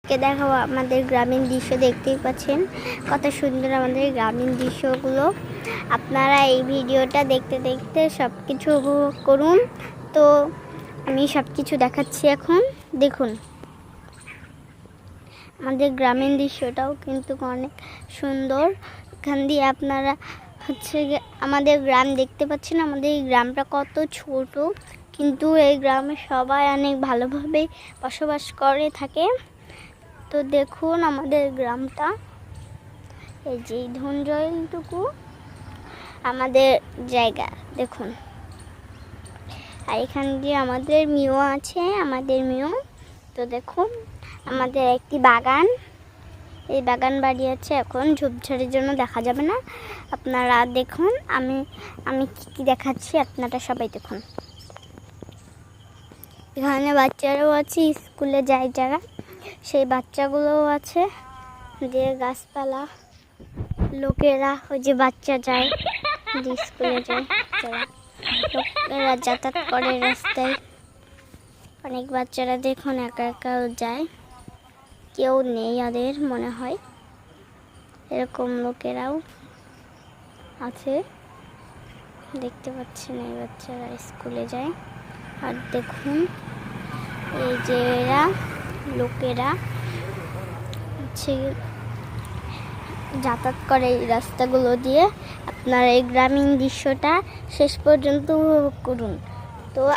কে দেখাবো আমাদের গ্রামীণ দৃশ্য। দেখতেই পাচ্ছেন কত সুন্দর আমাদের গ্রামীণ দৃশ্যগুলো। আপনারা এই ভিডিওটা দেখতে দেখতে সব কিছু উপভোগ করুন। তো আমি সব কিছু দেখাচ্ছি এখন দেখুন। আমাদের গ্রামীণ দৃশ্যটাও কিন্তু অনেক সুন্দর। এখান দিয়ে আপনারা আমাদের গ্রাম দেখতে পাচ্ছেন। আমাদের এই গ্রামটা কত ছোট, কিন্তু এই গ্রামে সবাই অনেক ভালোভাবে বসবাস করে থাকে। তো দেখুন আমাদের গ্রামটা, এই যে ধনজয়টুকু আমাদের জায়গা দেখুন। আর এখান দিয়ে আমাদের মিও আছে, আমাদের মিও। তো দেখুন আমাদের একটি বাগান, এই বাগান বাড়ি আছে। এখন ঝোপঝাড়ের জন্য দেখা যাবে না, আপনারা দেখুন। আমি কি দেখাচ্ছি আপনারা সবাই দেখুন। এখানে বাচ্চারাও আছে, স্কুলে যায় যারা, সেই বাচ্চাগুলোও আছে। যে গাছপালা, লোকেরা, ওই যে বাচ্চা যায়, যে স্কুলে যায় যারা, লোকেরা যাতায়াত করে রাস্তায়। অনেক বাচ্চারা দেখুন একা একাও যায়, কেউ নেই ওদের মনে হয়, এরকম লোকেরাও আছে। দেখতে পাচ্ছেন এই বাচ্চারা স্কুলে যায়। আর দেখুন এই যে এরা লোকেরা যাতায়াত করে এই রাস্তাগুলো দিয়ে। আপনারা এই গ্রামীণ দৃশ্যটা শেষ পর্যন্ত উপভোগ করুন।